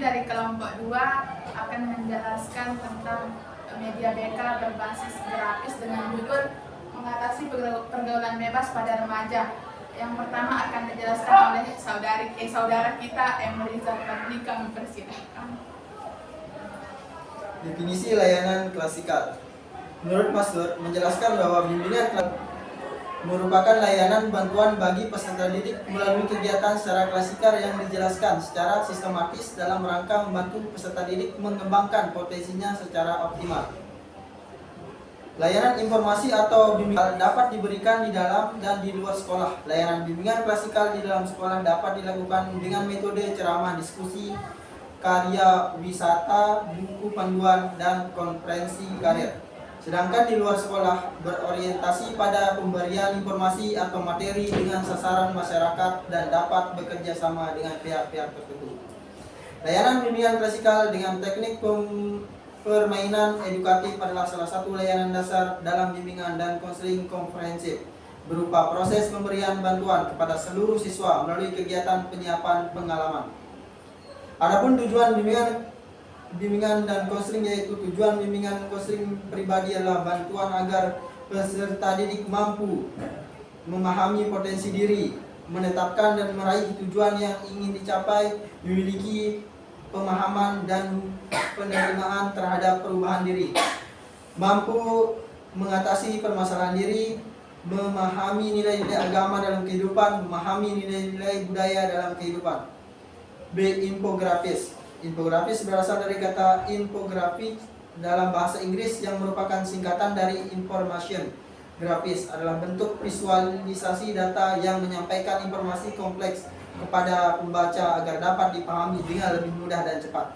dari kelompok 2 akan menjelaskan tentang media BK berbasis grafis dengan judul mengatasi pergaulan bebas pada remaja. Yang pertama akan dijelaskan oleh saudara kita Emriza Fadli. Kami persilahkan. Definisi layanan klasikal. Menurut Mastur, menjelaskan bahwa bimbingan merupakan layanan bantuan bagi peserta didik melalui kegiatan secara klasikal yang dijelaskan secara sistematis dalam rangka membantu peserta didik mengembangkan potensinya secara optimal. Layanan informasi atau bimbingan dapat diberikan di dalam dan di luar sekolah. Layanan bimbingan klasikal di dalam sekolah dapat dilakukan dengan metode ceramah, diskusi, karya wisata, buku panduan, dan konferensi karir. Sedangkan di luar sekolah berorientasi pada pemberian informasi atau materi dengan sasaran masyarakat dan dapat bekerja sama dengan pihak-pihak tertentu. Layanan bimbingan klasikal dengan teknik permainan edukatif adalah salah satu layanan dasar dalam bimbingan dan konseling komprehensif berupa proses pemberian bantuan kepada seluruh siswa melalui kegiatan penyiapan pengalaman. Adapun tujuan bimbingan dan konseling, yaitu tujuan bimbingan konseling pribadi adalah bantuan agar peserta didik mampu memahami potensi diri, menetapkan dan meraih tujuan yang ingin dicapai, memiliki pemahaman dan penerimaan terhadap perubahan diri, mampu mengatasi permasalahan diri, memahami nilai-nilai agama dalam kehidupan, memahami nilai-nilai budaya dalam kehidupan. B. Infografis. Infografis berasal dari kata infographic dalam bahasa Inggris yang merupakan singkatan dari information. Grafis adalah bentuk visualisasi data yang menyampaikan informasi kompleks kepada pembaca agar dapat dipahami dengan lebih mudah dan cepat.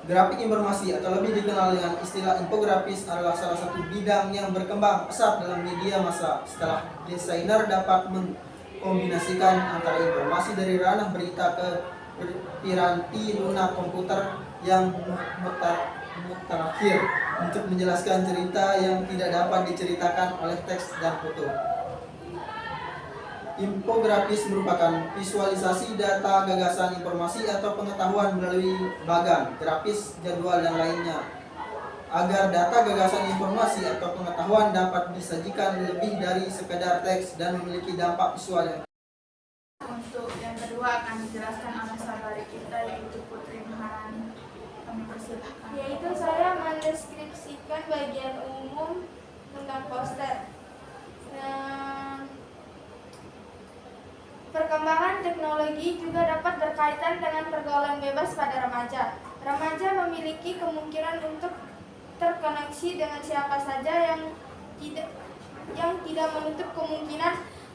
Grafik informasi atau lebih dikenal dengan istilah infografis adalah salah satu bidang yang berkembang pesat dalam media massa setelah desainer dapat kombinasikan antara informasi dari ranah berita ke piranti lunak komputer yang mutakhir untuk menjelaskan cerita yang tidak dapat diceritakan oleh teks dan foto. Infografis merupakan visualisasi data, gagasan, informasi atau pengetahuan melalui bagan, grafis, jadwal, dan lainnya agar data, gagasan, informasi atau pengetahuan dapat disajikan lebih dari sekedar teks dan memiliki dampak visual yang. Untuk yang kedua akan dijelaskan oleh saudari kita, yaitu Putri Maharani. Kami persilahkan. Yaitu saya mendeskripsikan bagian umum tentang poster. Perkembangan teknologi juga dapat berkaitan dengan pergaulan bebas pada remaja. Remaja memiliki kemungkinan untuk terkoneksi dengan siapa saja yang tidak menutup kemungkinan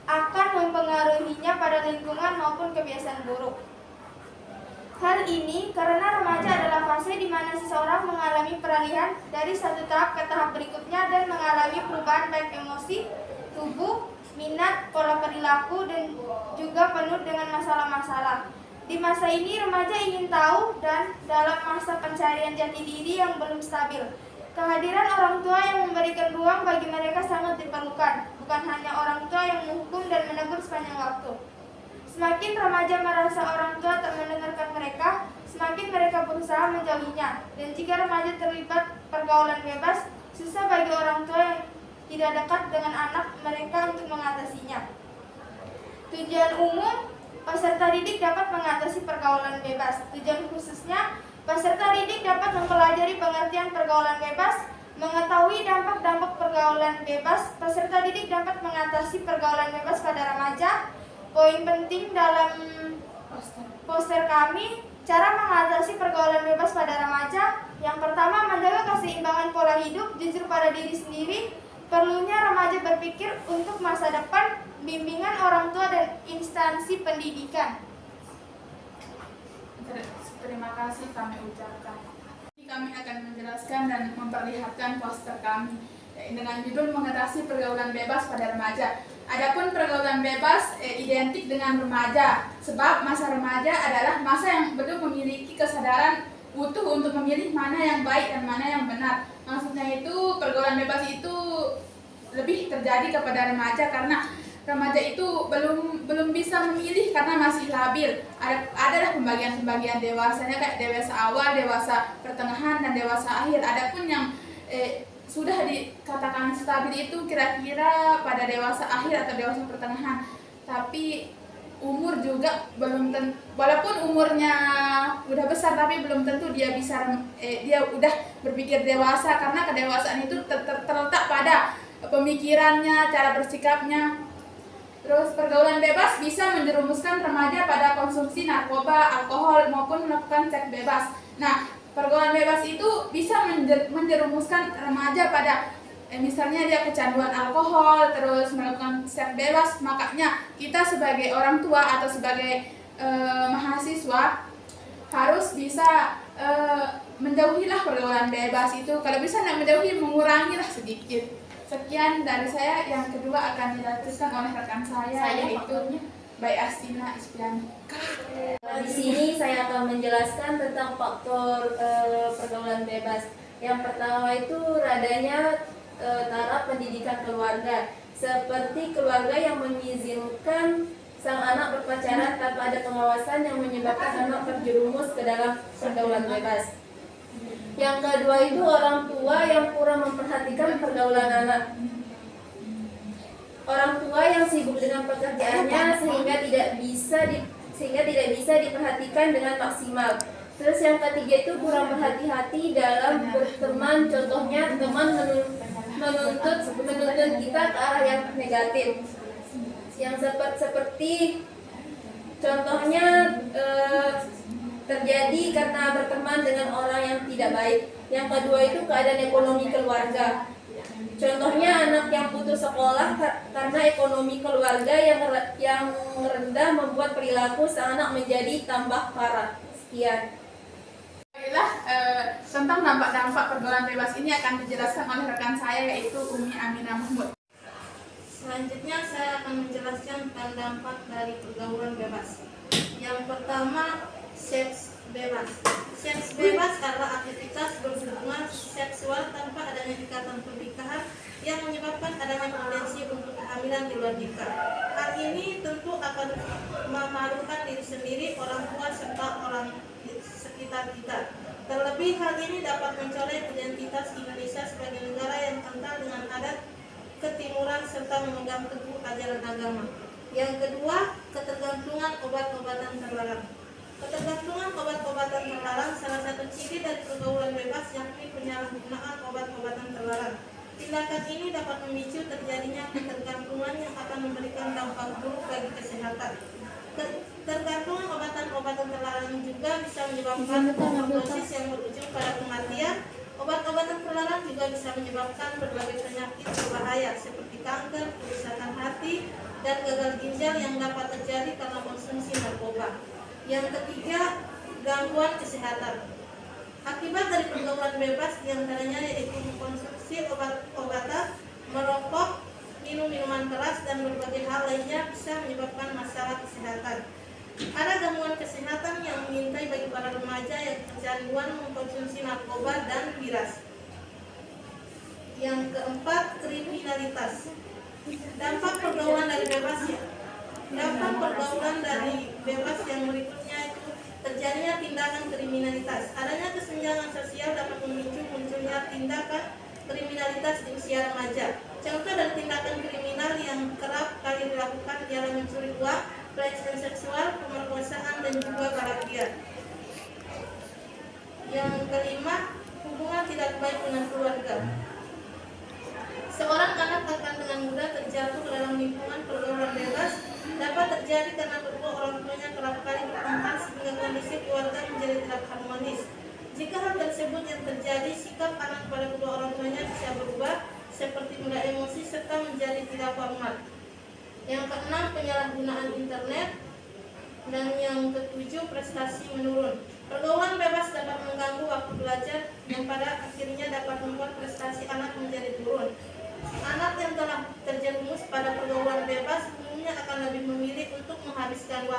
akan mempengaruhinya pada lingkungan maupun kebiasaan buruk. Hal ini karena remaja adalah fase di mana seseorang mengalami peralihan dari satu tahap ke tahap berikutnya dan mengalami perubahan baik emosi, tubuh, minat, pola perilaku, dan juga penuh dengan masalah-masalah. Di masa ini remaja ingin tahu dan dalam masa pencarian jati diri yang belum stabil. Kehadiran orang tua yang memberikan ruang bagi mereka sangat diperlukan, bukan hanya orang tua yang menghukum dan menegur sepanjang waktu. Semakin remaja merasa orang tua tak mendengarkan mereka, semakin mereka berusaha menjauhinya. Dan jika remaja terlibat pergaulan bebas, susah bagi orang tua yang tidak dekat dengan anak mereka untuk mengatasinya. Tujuan umum, peserta didik dapat mengatasi pergaulan bebas. Tujuan khususnya, peserta didik dapat mempelajari pengertian pergaulan bebas, mengetahui dampak-dampak pergaulan bebas. Peserta didik dapat mengatasi pergaulan bebas pada remaja. Poin penting dalam poster kami, cara mengatasi pergaulan bebas pada remaja. Yang pertama, menjaga keseimbangan pola hidup, jujur pada diri sendiri. Perlunya remaja berpikir untuk masa depan, bimbingan orang tua dan instansi pendidikan. Terima kasih kami ucapkan. Kami akan menjelaskan dan memperlihatkan poster kami dengan judul mengatasi pergaulan bebas pada remaja. Adapun pergaulan bebas identik dengan remaja, sebab masa remaja adalah masa yang belum memiliki kesadaran utuh untuk memilih mana yang baik dan mana yang benar. Maksudnya itu pergaulan bebas itu lebih terjadi kepada remaja karena remaja itu belum bisa memilih karena masih labil. Adalah pembagian dewasanya kayak dewasa awal, dewasa pertengahan, dan dewasa akhir. Adapun yang sudah dikatakan stabil itu kira-kira pada dewasa akhir atau dewasa pertengahan. Tapi umur juga belum tentu, walaupun umurnya udah besar tapi belum tentu dia bisa dia udah berpikir dewasa, karena kedewasaan itu terletak pada pemikirannya, cara bersikapnya. Terus pergaulan bebas bisa menjerumuskan remaja pada konsumsi narkoba, alkohol, maupun melakukan seks bebas. Nah, pergaulan bebas itu bisa menjerumuskan remaja pada misalnya dia kecanduan alkohol, terus melakukan seks bebas. Makanya kita sebagai orang tua atau sebagai mahasiswa harus bisa menjauhilah pergaulan bebas itu. Kalau bisa tidak menjauhi, mengurangilah sedikit. Sekian dari saya. Yang kedua akan dilanjutkan oleh rekan saya yaitu Baik Astina Ispiani. Di sini saya akan menjelaskan tentang faktor pergaulan bebas. Yang pertama itu adanya taraf pendidikan keluarga, seperti keluarga yang mengizinkan sang anak berpacaran tanpa ada pengawasan yang menyebabkan anak terjerumus ke dalam pergaulan bebas. Yang kedua itu orang tua yang kurang memperhatikan pergaulan anak. Orang tua yang sibuk dengan pekerjaannya sehingga tidak bisa diperhatikan dengan maksimal. Terus yang ketiga itu kurang berhati-hati dalam berteman. Contohnya teman menuntut kita ke arah yang negatif. Yang seperti contohnya terjadi karena berteman dengan orang yang tidak baik. Yang kedua itu keadaan ekonomi keluarga. Contohnya anak yang putus sekolah karena ekonomi keluarga yang rendah membuat perilaku sang anak menjadi tambah parah. Sekian. Baiklah, tentang dampak-dampak pergaulan bebas ini akan dijelaskan oleh rekan saya yaitu Umi Aminah Mahmud. Selanjutnya saya akan menjelaskan tentang dampak dari pergaulan bebas. Yang pertama, seks bebas. Seks bebas adalah aktivitas berhubungan seksual tanpa adanya ikatan pernikahan yang menyebabkan adanya potensi untuk kehamilan di luar nikah. Hal ini tentu akan memalukan diri sendiri, orang tua, serta orang sekitar kita. Terlebih hal ini dapat mencoreng identitas Indonesia sebagai negara yang kental dengan adat ketimuran serta memegang teguh ajaran agama. Yang kedua, ketergantungan obat-obatan terlarang. Ketergantungan obat-obatan terlarang salah satu ciri dari pergaulan bebas yakni penyalahgunaan obat-obatan terlarang. Tindakan ini dapat memicu terjadinya ketergantungan yang akan memberikan dampak buruk bagi kesehatan. Ketergantungan obat-obatan terlarang juga bisa menyebabkan overdosis yang berujung pada kematian. Obat-obatan terlarang juga bisa menyebabkan berbagai penyakit berbahaya seperti kanker, kerusakan hati, dan gagal ginjal yang dapat terjadi karena konsumsi narkoba. Yang ketiga, gangguan kesehatan. Akibat dari pergaulan bebas diantaranya yaitu mengkonsumsi obat-obatan, merokok, minum minuman keras, dan berbagai hal lainnya bisa menyebabkan masalah kesehatan. Ada gangguan kesehatan yang mengintai bagi para remaja yang kecanduan mengkonsumsi narkoba dan miras. Yang keempat, kriminalitas. Dampak pergaulan dari bebas yang berikutnya itu terjadinya tindakan kriminalitas. Adanya kesenjangan sosial dapat memicu munculnya tindakan kriminalitas di usia remaja. Contoh dari tindakan kriminal yang kerap kali dilakukan ialah mencuri uang, pelecehan seksual, pemerkosaan, dan juga balak-liar. Yang kelima, hubungan tidak baik dengan keluarga. Seorang anak akan dengan mudah terjatuh ke dalam lingkungan pergaulan bebas dapat terjadi karena kedua orang tuanya kerap kali bertengkar sehingga kondisi keluarga menjadi tidak harmonis. Jika hal tersebut yang terjadi, sikap anak pada kedua orang tuanya bisa berubah seperti mudah emosi serta menjadi tidak hormat. Yang keenam, penyalahgunaan internet. Dan yang ketujuh, prestasi menurun. Pergaulan bebas dapat mengganggu waktu belajar yang pada akhirnya dapat membuat prestasi anak menjadi turun. Anak yang telah terjerumus pada pergaulan bebas umumnya akan lebih memilih untuk menghabiskan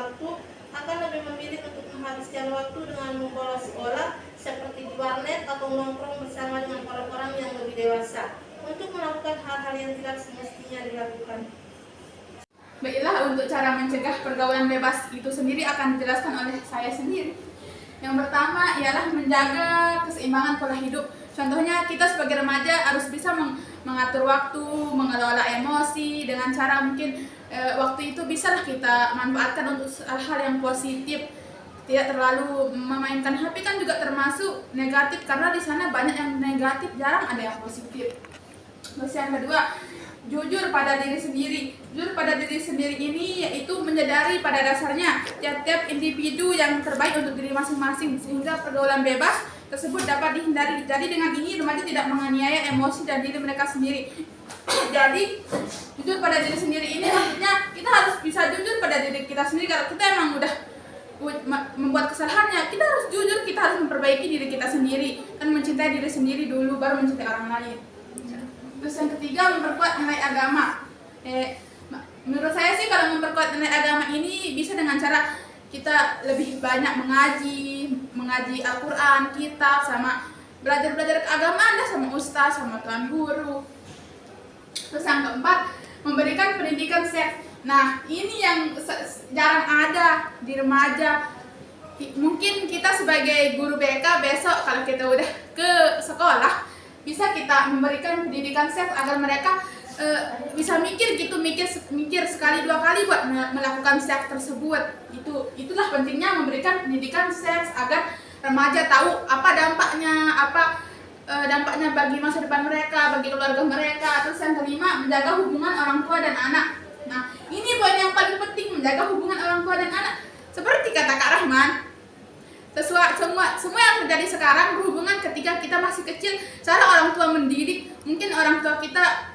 waktu dengan membolos sekolah seperti di warnet atau nongkrong bersama dengan orang-orang yang lebih dewasa untuk melakukan hal-hal yang tidak semestinya dilakukan. Baiklah, untuk cara mencegah pergaulan bebas itu sendiri akan dijelaskan oleh saya sendiri. Yang pertama ialah menjaga keseimbangan pola hidup. Contohnya kita sebagai remaja harus bisa mengatur waktu, mengelola emosi dengan cara mungkin waktu itu bisalah kita manfaatkan untuk hal-hal yang positif. Tidak terlalu memainkan HP kan juga termasuk negatif karena di sana banyak yang negatif, jarang ada yang positif. Terus yang kedua, jujur pada diri sendiri. Jujur pada diri sendiri ini yaitu menyadari pada dasarnya tiap-tiap individu yang terbaik untuk diri masing-masing sehingga pergaulan bebas tersebut dapat dihindari. Jadi dengan ini remaja tidak menganiaya emosi dan diri mereka sendiri. Jadi jujur pada diri sendiri ini artinya kita harus bisa jujur pada diri kita sendiri. Kalau kita emang udah membuat kesalahannya, kita harus jujur, kita harus memperbaiki diri kita sendiri dan mencintai diri sendiri dulu baru mencintai orang lain. Terus yang ketiga, memperkuat nilai agama. Menurut saya sih kalau memperkuat nilai agama ini bisa dengan cara kita lebih banyak mengaji Al-Quran, kitab, sama belajar keagamaan sama ustaz, sama tuan guru. Terus yang keempat, memberikan pendidikan seks. Nah, ini yang jarang ada di remaja. Mungkin kita sebagai guru BK besok kalau kita udah ke sekolah bisa kita memberikan pendidikan seks agar mereka bisa mikir sekali dua kali buat melakukan seks tersebut. Itulah pentingnya memberikan pendidikan seks agar remaja tahu apa dampaknya bagi masa depan mereka, bagi keluarga mereka. Terus yang kelima, menjaga hubungan orang tua dan anak. Nah, ini poin yang paling penting, menjaga hubungan orang tua dan anak. Seperti kata Kak Rahman, semua yang terjadi sekarang berhubungan ketika kita masih kecil. Cara orang tua mendidik, mungkin orang tua kita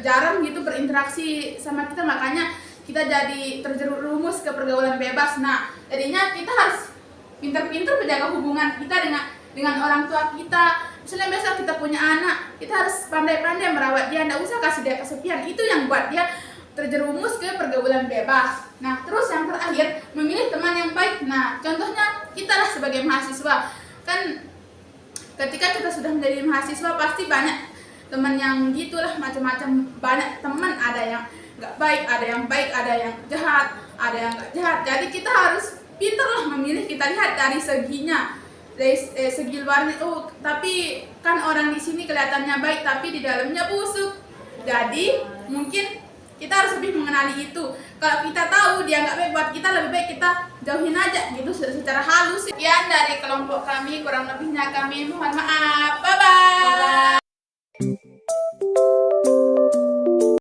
jarang gitu berinteraksi sama kita, makanya kita jadi terjerumus ke pergaulan bebas. Nah, jadinya kita harus pintar-pintar menjaga hubungan kita dengan orang tua kita. Misalnya besok kita punya anak, kita harus pandai-pandai merawat dia, nggak usah kasih dia kesepian. Itu yang buat dia terjerumus ke pergaulan bebas. Nah, terus yang terakhir, memilih teman yang baik. Nah, contohnya kita lah sebagai mahasiswa. Kan ketika kita sudah menjadi mahasiswa pasti banyak teman yang gitulah, macam-macam, banyak teman, ada yang nggak baik, ada yang baik, ada yang jahat, ada yang nggak jahat. Jadi kita harus pintar lah memilih. Kita lihat dari seginya, dari segi luarnya. Oh, tapi kan orang di sini kelihatannya baik tapi di dalamnya busuk. Jadi mungkin kita harus lebih mengenali itu. Kalau kita tahu dia nggak baik buat kita, lebih baik kita jauhin aja gitu secara halus. Sekian dari kelompok kami, kurang lebihnya kami mohon maaf.